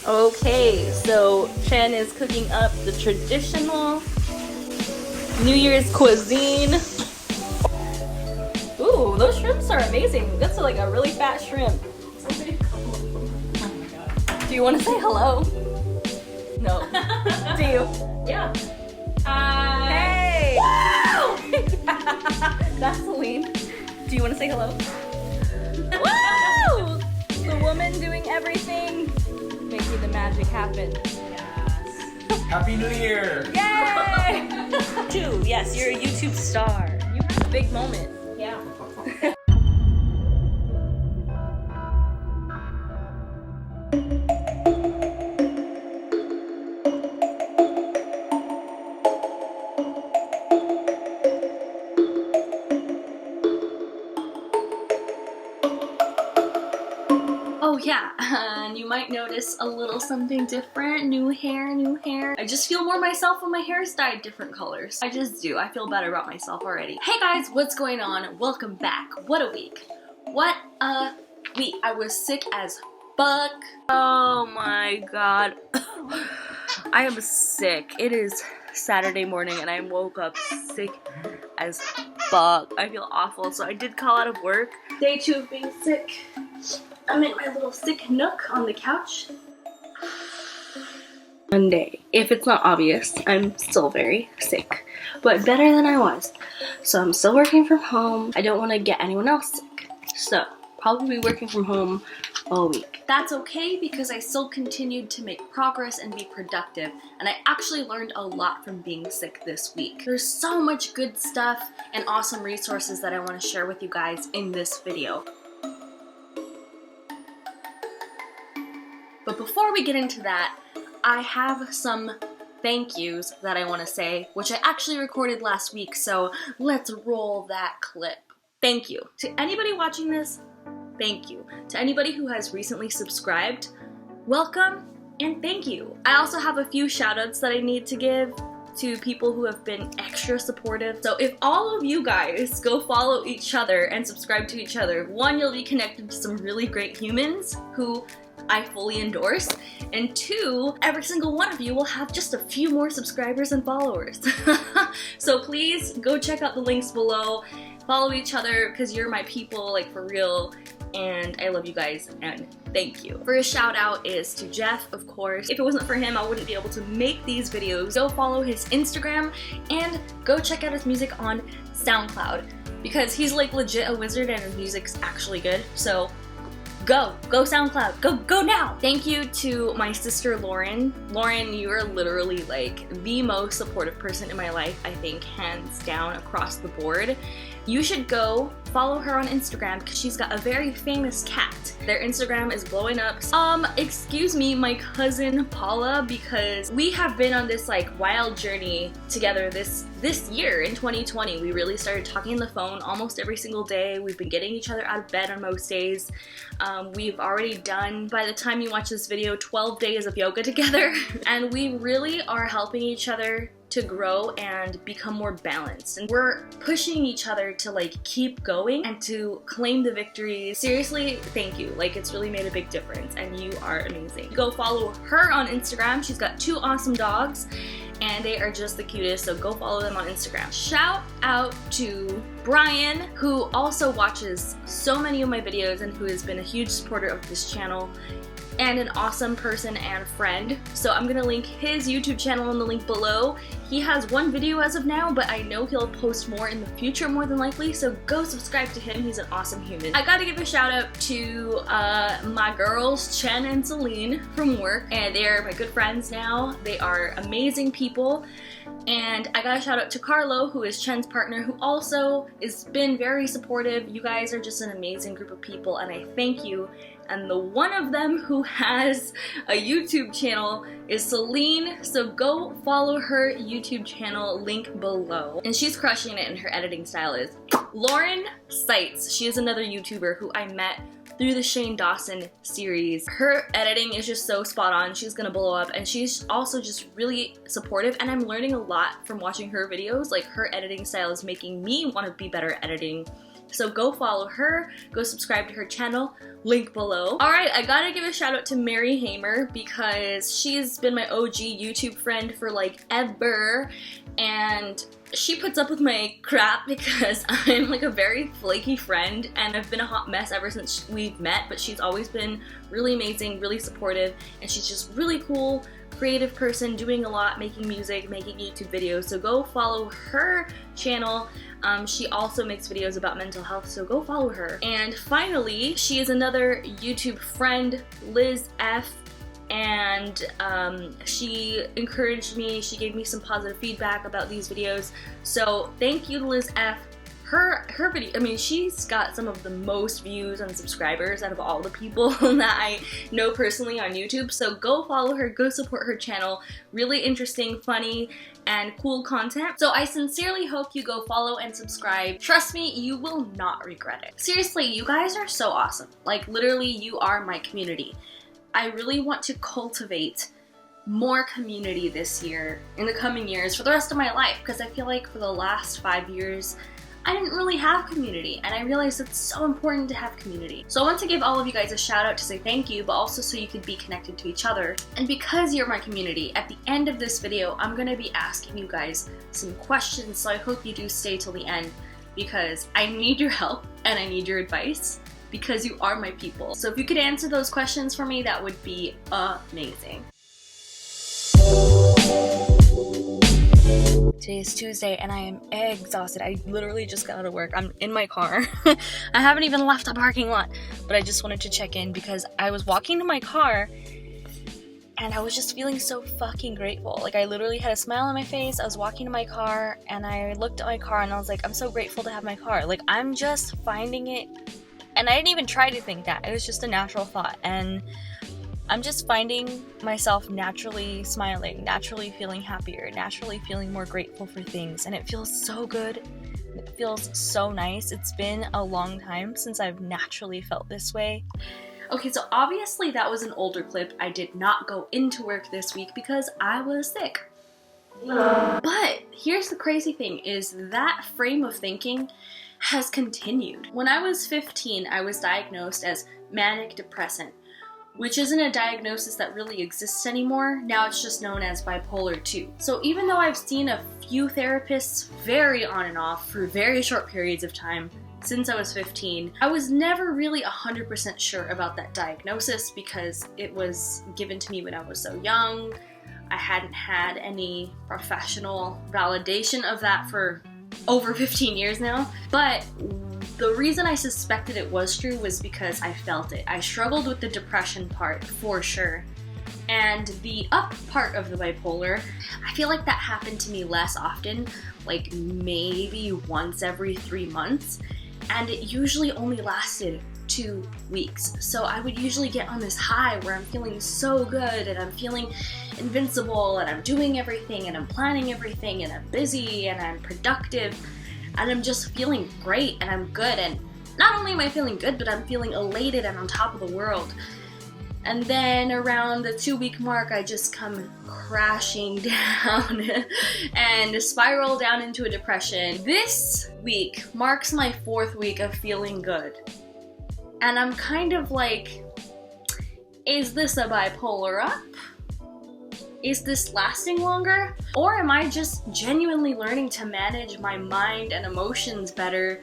Okay, so Chen is cooking up the traditional New Year's cuisine. Ooh, those shrimps are amazing. That's like a really fat shrimp. Do you want to say hello? No. Do you? Yeah. Hey! Wow! That's Celine. Do you want to say hello? Woo! The woman doing everything, making the magic happen. Yes. Happy New Year! Yay! Two, yes, you're a YouTube star. You had a big moment. Yeah. Oh yeah, and you might notice a little something different. New hair, new hair. I just feel more myself when my hair is dyed different colors. I just do. I feel better about myself already. Hey guys, what's going on? Welcome back. What a week. What a week. I was sick as fuck. Oh my god. I am sick. It is Saturday morning and I woke up sick as fuck. I feel awful, so I did call out of work. Day 2 of being sick. I'm in my little sick nook on the couch. Monday. If it's not obvious, I'm still very sick, but better than I was. So I'm still working from home. I don't want to get anyone else sick, so probably be working from home all week. That's okay because I still continued to make progress and be productive, and I actually learned a lot from being sick this week. There's so much good stuff and awesome resources that I want to share with you guys in this video. But before we get into that, I have some thank yous that I want to say, which I actually recorded last week, so let's roll that clip. Thank you. To anybody watching this, thank you. To anybody who has recently subscribed, welcome and thank you. I also have a few shoutouts that I need to give to people who have been extra supportive. So if all of you guys go follow each other and subscribe to each other, one, you'll be connected to some really great humans who I fully endorse, and two, every single one of you will have just a few more subscribers and followers. So please go check out the links below, follow each other because you're my people, like for real, and I love you guys and thank you. First shout out is to Geoff, of course. If it wasn't for him, I wouldn't be able to make these videos. Go follow his Instagram and go check out his music on SoundCloud because he's like legit a wizard and his music's actually good. So go SoundCloud, go now. Thank you to my sister Lauren. Lauren, you are literally like the most supportive person in my life, I think, hands down across the board. You should go follow her on Instagram because she's got a very famous cat. Their Instagram is blowing up. Excuse me, my cousin Paula, because we have been on this like wild journey together this year in 2020. We really started talking on the phone almost every single day. We've been getting each other out of bed on most days. We've already done, by the time you watch this video, 12 days of yoga together. And we really are helping each other to grow and become more balanced. And we're pushing each other to like keep going and to claim the victories. Seriously, thank you. Like it's really made a big difference and you are amazing. Go follow her on Instagram. She's got 2 awesome dogs and they are just the cutest, so go follow them on Instagram. Shout out to Bryan, who also watches so many of my videos and who has been a huge supporter of this channel and an awesome person and friend. So I'm gonna link his YouTube channel in the link below. He has 1 video as of now, but I know he'll post more in the future more than likely, so go subscribe to him. He's an awesome human. I gotta give a shout out to my girls, Chen and Celine from work, and they are my good friends now. They are amazing people. And I got a shout out to Carlo, who is Chen's partner, who also has been very supportive. You guys are just an amazing group of people and I thank you. And the one of them who has a YouTube channel is Celine, so go follow her YouTube channel, link below. And she's crushing it and her editing style is. Lauren Seitz, she is another YouTuber who I met through the Shane Dawson series. Her editing is just so spot on. She's gonna blow up and she's also just really supportive and I'm learning a lot from watching her videos. Like her editing style is making me want to be better at editing So go follow her, go subscribe to her channel, link below. Alright, I gotta give a shout out to Mary Hamer because she's been my OG YouTube friend for like ever, and she puts up with my crap because I'm like a very flaky friend and I've been a hot mess ever since we've met, but she's always been really amazing, really supportive, and she's just really cool, creative person, doing a lot, making music, making YouTube videos. So go follow her channel. She also makes videos about mental health, so go follow her. And finally, she is another YouTube friend, Liz F, and she encouraged me, she gave me some positive feedback about these videos, so thank you to Liz F. Her video, I mean, she's got some of the most views and subscribers out of all the people that I know personally on YouTube, so go follow her, go support her channel. Really interesting, funny, and cool content. So I sincerely hope you go follow and subscribe. Trust me, you will not regret it. Seriously, you guys are so awesome. Like, literally, you are my community. I really want to cultivate more community this year, in the coming years, for the rest of my life, because I feel like for the last 5 years, I didn't really have community, and I realized it's so important to have community. So I want to give all of you guys a shout out to say thank you, but also so you could be connected to each other. And because you're my community, at the end of this video, I'm gonna be asking you guys some questions, so I hope you do stay till the end, because I need your help and I need your advice, because you are my people. So if you could answer those questions for me, that would be amazing. Today is Tuesday and I am exhausted. I literally just got out of work. I'm in my car. I haven't even left the parking lot, but I just wanted to check in because I was walking to my car and I was just feeling so fucking grateful. Like, I literally had a smile on my face. I was walking to my car and I looked at my car and I was like, I'm so grateful to have my car. Like, I'm just finding it, and I didn't even try to think that. It was just a natural thought, and I'm just finding myself naturally smiling, naturally feeling happier, naturally feeling more grateful for things, and it feels so good. It feels so nice. It's been a long time since I've naturally felt this way. Okay, so obviously that was an older clip. I did not go into work this week because I was sick. But here's the crazy thing, is that frame of thinking has continued. When I was 15, I was diagnosed as manic depressant, which isn't a diagnosis that really exists anymore. Now it's just known as bipolar 2. So even though I've seen a few therapists very on and off for very short periods of time since I was 15, I was never really 100% sure about that diagnosis because it was given to me when I was so young. I hadn't had any professional validation of that for over 15 years now. But the reason I suspected it was true was because I felt it. I struggled with the depression part for sure. And the up part of the bipolar, I feel like that happened to me less often, like maybe once every 3 months. And it usually only lasted 2 weeks. So I would usually get on this high where I'm feeling so good and I'm feeling invincible and I'm doing everything and I'm planning everything and I'm busy and I'm productive. And I'm just feeling great and I'm good, and not only am I feeling good, but I'm feeling elated and on top of the world. And then around the 2-week mark, I just come crashing down and spiral down into a depression. This week marks my 4th week of feeling good. And I'm kind of like, is this a bipolar up? Is this lasting longer? Or am I just genuinely learning to manage my mind and emotions better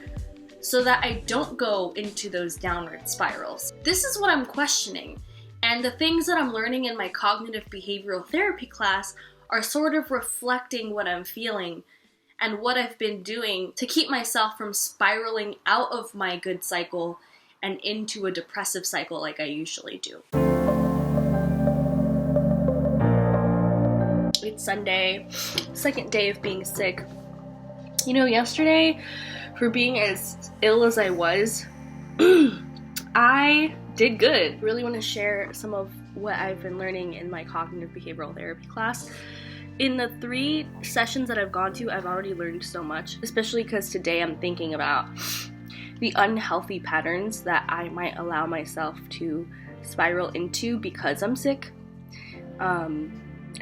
so that I don't go into those downward spirals? This is what I'm questioning. And the things that I'm learning in my cognitive behavioral therapy class are sort of reflecting what I'm feeling and what I've been doing to keep myself from spiraling out of my good cycle and into a depressive cycle like I usually do. It's Sunday, 2nd day of being sick. You know, yesterday, for being as ill as I was, I did good. Really want to share some of what I've been learning in my cognitive behavioral therapy class. In the 3 sessions that I've gone to, I've already learned so much, especially because today I'm thinking about the unhealthy patterns that I might allow myself to spiral into because I'm sick.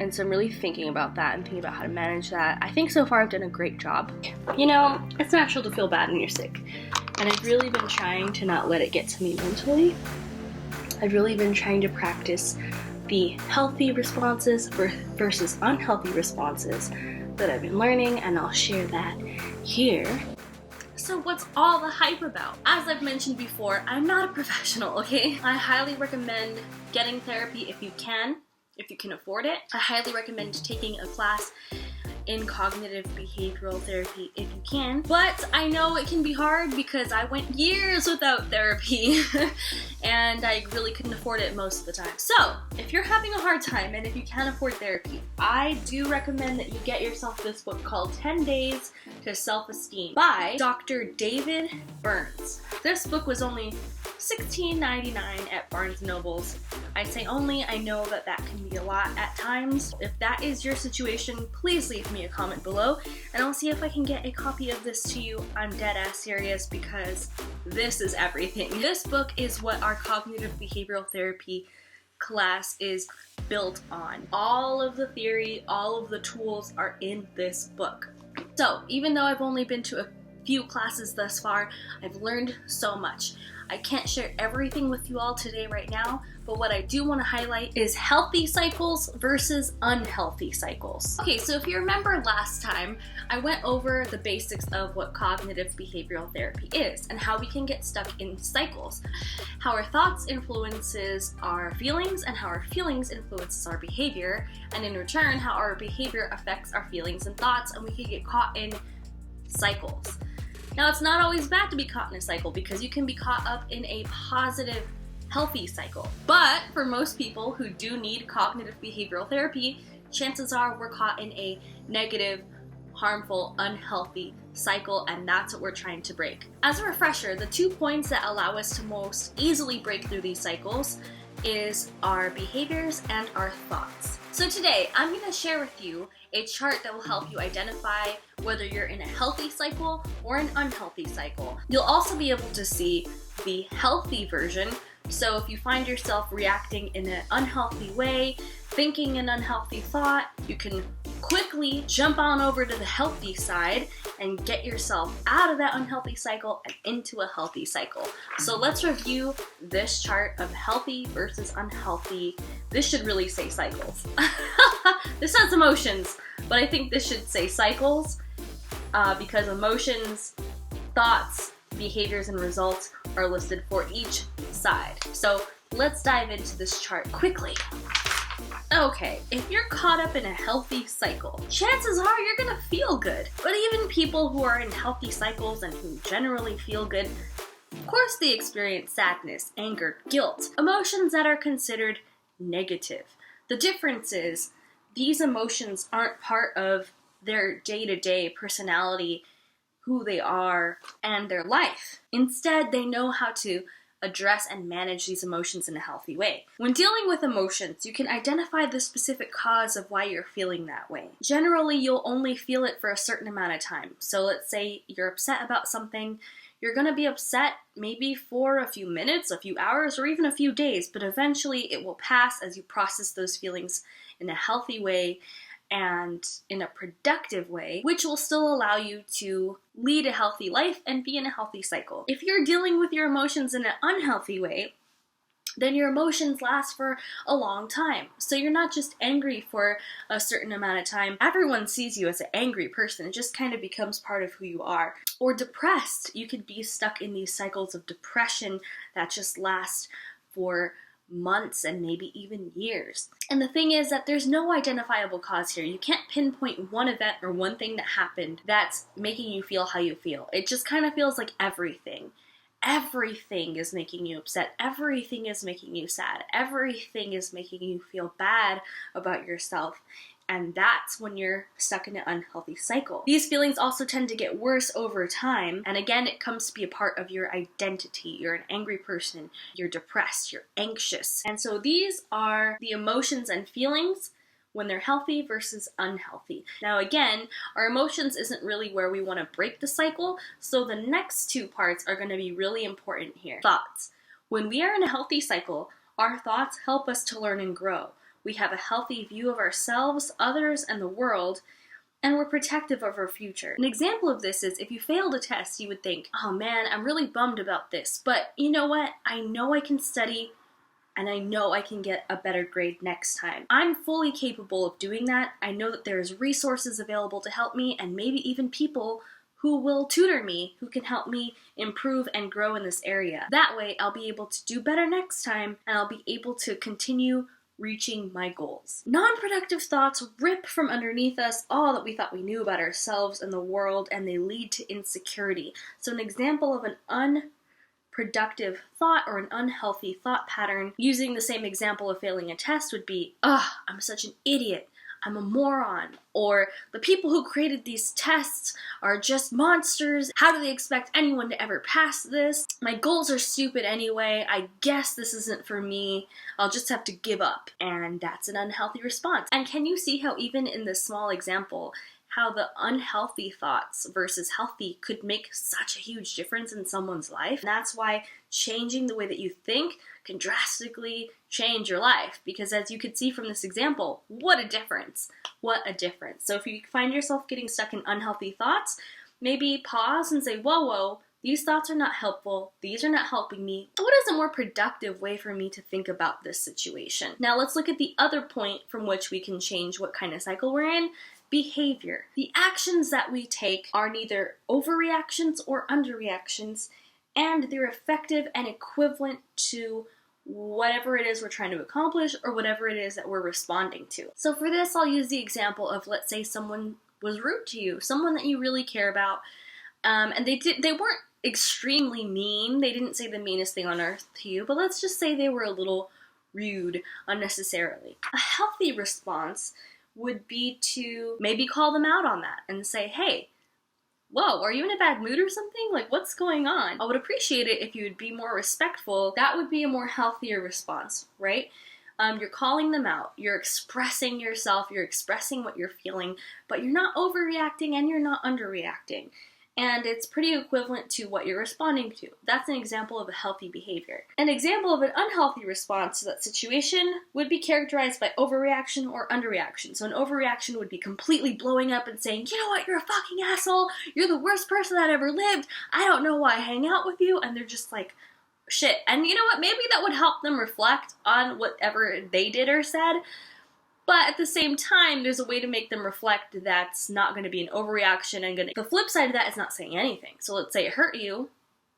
And so I'm really thinking about that and thinking about how to manage that. I think so far I've done a great job. You know, it's natural to feel bad when you're sick. And I've really been trying to not let it get to me mentally. I've really been trying to practice the healthy responses versus unhealthy responses that I've been learning, and I'll share that here. So what's all the hype about? As I've mentioned before, I'm not a professional, okay? I highly recommend getting therapy if you can afford it. I highly recommend taking a class in cognitive behavioral therapy if you can. But I know it can be hard because I went years without therapy and I really couldn't afford it most of the time. So if you're having a hard time and if you can't afford therapy, I do recommend that you get yourself this book called 10 Days to Self-Esteem by Dr. David Burns. This book was only $16.99 at Barnes & Noble's. I say only, I know that that can be a lot at times. If that is your situation, please leave me a comment below and I'll see if I can get a copy of this to you. I'm dead ass serious because this is everything. This book is what our cognitive behavioral therapy class is built on. All of the theory, all of the tools are in this book. So even though I've only been to a few classes thus far, I've learned so much. I can't share everything with you all today right now, but what I do want to highlight is healthy cycles versus unhealthy cycles. Okay, so if you remember last time, I went over the basics of what cognitive behavioral therapy is and how we can get stuck in cycles. How our thoughts influences our feelings and how our feelings influences our behavior, and in return, how our behavior affects our feelings and thoughts, and we can get caught in cycles. Now, it's not always bad to be caught in a cycle because you can be caught up in a positive, healthy cycle. But for most people who do need cognitive behavioral therapy, chances are we're caught in a negative, harmful, unhealthy cycle, and that's what we're trying to break. As a refresher, the 2 points that allow us to most easily break through these cycles is our behaviors and our thoughts. So today, I'm going to share with you a chart that will help you identify whether you're in a healthy cycle or an unhealthy cycle. You'll also be able to see the healthy version. So if you find yourself reacting in an unhealthy way, thinking an unhealthy thought, you can quickly jump on over to the healthy side and get yourself out of that unhealthy cycle and into a healthy cycle. So let's review this chart of healthy versus unhealthy. This should really say cycles. This has emotions, but I think this should say cycles because emotions, thoughts, behaviors, and results are listed for each side. So let's dive into this chart quickly. Okay, if you're caught up in a healthy cycle, chances are you're gonna feel good. But even people who are in healthy cycles and who generally feel good, of course they experience sadness, anger, guilt, emotions that are considered negative. The difference is these emotions aren't part of their day-to-day personality, who they are, and their life. Instead, they know how to address and manage these emotions in a healthy way. When dealing with emotions, you can identify the specific cause of why you're feeling that way. Generally, you'll only feel it for a certain amount of time. So let's say you're upset about something. You're going to be upset maybe for a few minutes, a few hours, or even a few days, but eventually it will pass as you process those feelings in a healthy way and in a productive way, which will still allow you to lead a healthy life and be in a healthy cycle. If you're dealing with your emotions in an unhealthy way, then your emotions last for a long time. So you're not just angry for a certain amount of time. Everyone sees you as an angry person. It just kind of becomes part of who you are. Or depressed. You could be stuck in these cycles of depression that just last for months and maybe even years. And the thing is that there's no identifiable cause here. You can't pinpoint one event or one thing that happened that's making you feel how you feel. It just kind of feels like everything. Everything is making you upset. Everything is making you sad. Everything is making you feel bad about yourself. And that's when you're stuck in an unhealthy cycle. These feelings also tend to get worse over time. And again, it comes to be a part of your identity. You're an angry person. You're depressed. You're anxious. And so these are the emotions and feelings when they're healthy versus unhealthy. Now again, our emotions isn't really where we want to break the cycle. So the next two parts are going to be really important here. Thoughts. When we are in a healthy cycle, our thoughts help us to learn and grow. We have a healthy view of ourselves, others, and the world, and we're protective of our future. An example of this is if you failed a test, you would think, oh man, I'm really bummed about this, but you know what? I know I can study and I know I can get a better grade next time. I'm fully capable of doing that. I know that there's resources available to help me and maybe even people who will tutor me, who can help me improve and grow in this area. That way, I'll be able to do better next time, and I'll be able to continue reaching my goals. Non-productive thoughts rip from underneath us all that we thought we knew about ourselves and the world, and they lead to insecurity. So an example of an unproductive thought or an unhealthy thought pattern, using the same example of failing a test, would be, ugh, I'm such an idiot. I'm a moron, or the people who created these tests are just monsters. How do they expect anyone to ever pass this? My goals are stupid anyway. I guess this isn't for me. I'll just have to give up. And that's an unhealthy response. And can you see how even in this small example, how the unhealthy thoughts versus healthy could make such a huge difference in someone's life? And that's why changing the way that you think can drastically change your life, because as you could see from this example, what a difference. What a difference. So if you find yourself getting stuck in unhealthy thoughts, maybe pause and say, whoa, these thoughts are not helpful. These are not helping me. What is a more productive way for me to think about this situation? Now let's look at the other point from which we can change what kind of cycle we're in. Behavior. The actions that we take are neither overreactions or underreactions, and they're effective and equivalent to whatever it is we're trying to accomplish or whatever it is that we're responding to. So for this, I'll use the example of, let's say someone was rude to you, someone that you really care about, and they weren't extremely mean. They didn't say the meanest thing on earth to you, but let's just say they were a little rude unnecessarily. A healthy response would be to maybe call them out on that and say, hey, whoa, are you in a bad mood or something? Like, what's going on? I would appreciate it if you would be more respectful. That would be a more healthier response, right? You're calling them out. You're expressing yourself. You're expressing what you're feeling, but you're not overreacting and you're not underreacting. And it's pretty equivalent to what you're responding to. That's an example of a healthy behavior. An example of an unhealthy response to that situation would be characterized by overreaction or underreaction. So an overreaction would be completely blowing up and saying, you know what, you're a fucking asshole. You're the worst person that ever lived. I don't know why I hang out with you. And they're just like, shit. And you know what, maybe that would help them reflect on whatever they did or said. But at the same time, there's a way to make them reflect that's not going to be an overreaction and the flip side of that is not saying anything. So let's say it hurt you,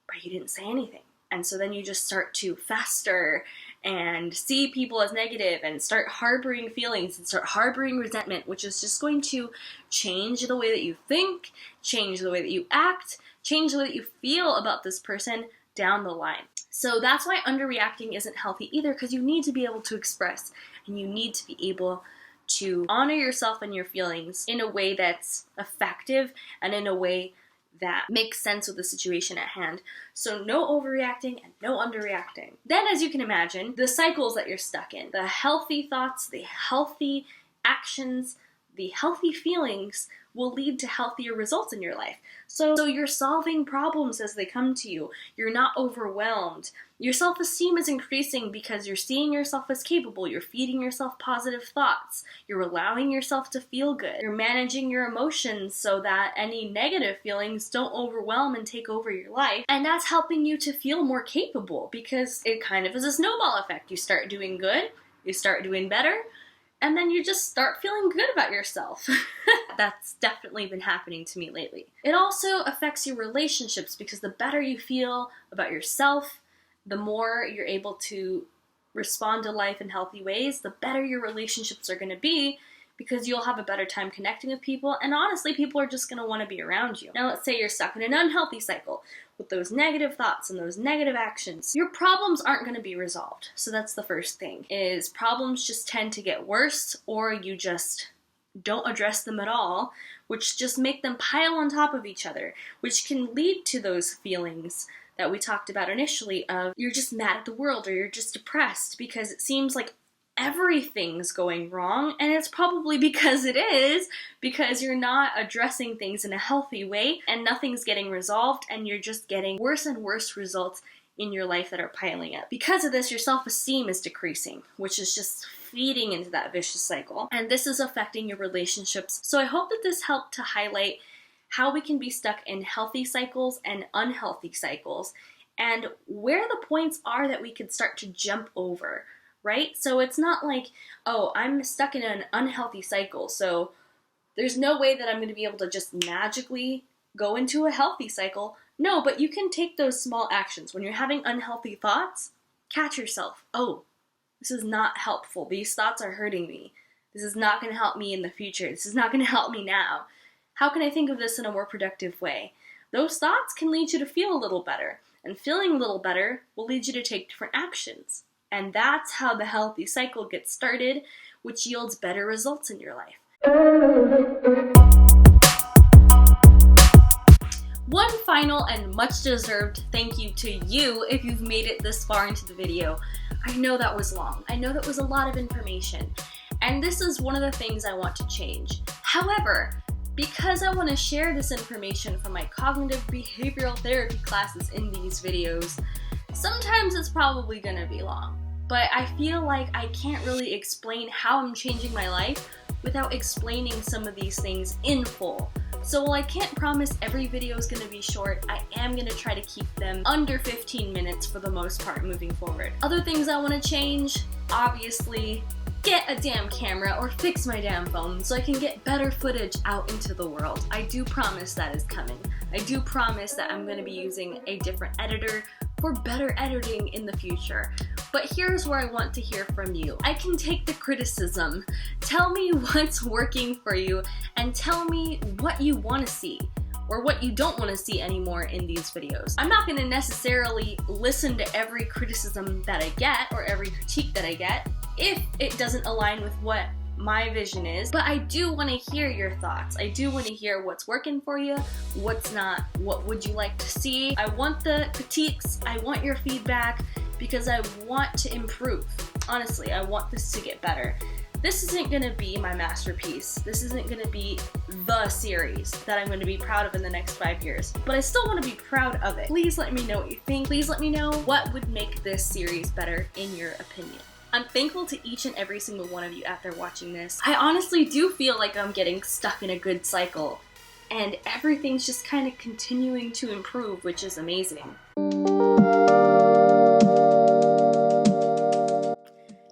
but you didn't say anything. And so then you just start to fester and see people as negative and start harboring feelings and start harboring resentment, which is just going to change the way that you think, change the way that you act, change the way that you feel about this person down the line. So that's why underreacting isn't healthy either, because you need to be able to express and you need to be able to honor yourself and your feelings in a way that's effective and in a way that makes sense with the situation at hand. So no overreacting and no underreacting. Then, as you can imagine, the cycles that you're stuck in, the healthy thoughts, the healthy actions, the healthy feelings will lead to healthier results in your life. So you're solving problems as they come to you. You're not overwhelmed. Your self-esteem is increasing because you're seeing yourself as capable. You're feeding yourself positive thoughts. You're allowing yourself to feel good. You're managing your emotions so that any negative feelings don't overwhelm and take over your life. And that's helping you to feel more capable because it kind of is a snowball effect. You start doing good, you start doing better, and then you just start feeling good about yourself. That's definitely been happening to me lately. It also affects your relationships because the better you feel about yourself, the more you're able to respond to life in healthy ways, the better your relationships are going to be because you'll have a better time connecting with people, and honestly, people are just going to want to be around you. Now, let's say you're stuck in an unhealthy cycle with those negative thoughts and those negative actions. Your problems aren't going to be resolved. So that's the first thing, is problems just tend to get worse, or you just don't address them at all, which just make them pile on top of each other, which can lead to those feelings that we talked about initially of you're just mad at the world or you're just depressed because it seems like everything's going wrong, and it's probably because it is, because you're not addressing things in a healthy way and nothing's getting resolved and you're just getting worse and worse results in your life that are piling up. Because of this, your self-esteem is decreasing, which is just feeding into that vicious cycle. And this is affecting your relationships. So I hope that this helped to highlight how we can be stuck in healthy cycles and unhealthy cycles, and where the points are that we could start to jump over, right? So it's not like, oh, I'm stuck in an unhealthy cycle, so there's no way that I'm going to be able to just magically go into a healthy cycle. No, but you can take those small actions. When you're having unhealthy thoughts, catch yourself. Oh, this is not helpful. These thoughts are hurting me. This is not going to help me in the future. This is not going to help me now. How can I think of this in a more productive way? Those thoughts can lead you to feel a little better, and feeling a little better will lead you to take different actions. And that's how the healthy cycle gets started, which yields better results in your life. One final and much deserved thank you to you if you've made it this far into the video. I know that was long. I know that was a lot of information. And this is one of the things I want to change. However, because I want to share this information from my cognitive behavioral therapy classes in these videos, sometimes it's probably going to be long. But I feel like I can't really explain how I'm changing my life without explaining some of these things in full. So while I can't promise every video is going to be short, I am going to try to keep them under 15 minutes for the most part moving forward. Other things I want to change, obviously, get a damn camera or fix my damn phone so I can get better footage out into the world. I do promise that is coming. I do promise that I'm going to be using a different editor for better editing in the future. But here's where I want to hear from you. I can take the criticism. Tell me what's working for you and tell me what you want to see or what you don't want to see anymore in these videos. I'm not going to necessarily listen to every criticism that I get or every critique that I get if it doesn't align with what my vision is, but I do want to hear your thoughts. I do want to hear what's working for you, what's not, what would you like to see. I want the critiques, I want your feedback, because I want to improve. Honestly, I want this to get better. This isn't going to be my masterpiece. This isn't going to be the series that I'm going to be proud of in the next 5 years, but I still want to be proud of it. Please let me know what you think. Please let me know what would make this series better in your opinion. I'm thankful to each and every single one of you after watching this. I honestly do feel like I'm getting stuck in a good cycle, and everything's just kind of continuing to improve, which is amazing.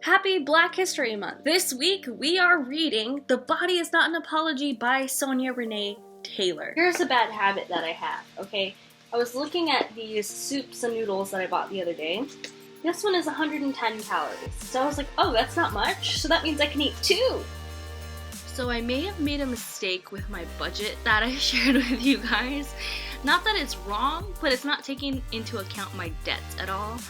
Happy Black History Month! This week we are reading The Body Is Not an Apology by Sonia Renee Taylor. Here's a bad habit that I have, okay? I was looking at these soups and noodles that I bought the other day. This one is 110 calories. So I was like, oh, that's not much. So that means I can eat 2. So I may have made a mistake with my budget that I shared with you guys. Not that it's wrong, but it's not taking into account my debts at all.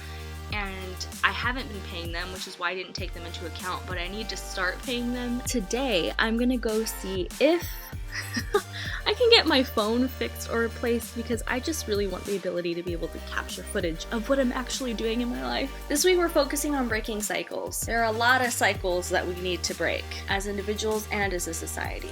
And I haven't been paying them, which is why I didn't take them into account, but I need to start paying them. Today, I'm gonna go see if I can get my phone fixed or replaced, because I just really want the ability to be able to capture footage of what I'm actually doing in my life. This week we're focusing on breaking cycles. There are a lot of cycles that we need to break as individuals and as a society.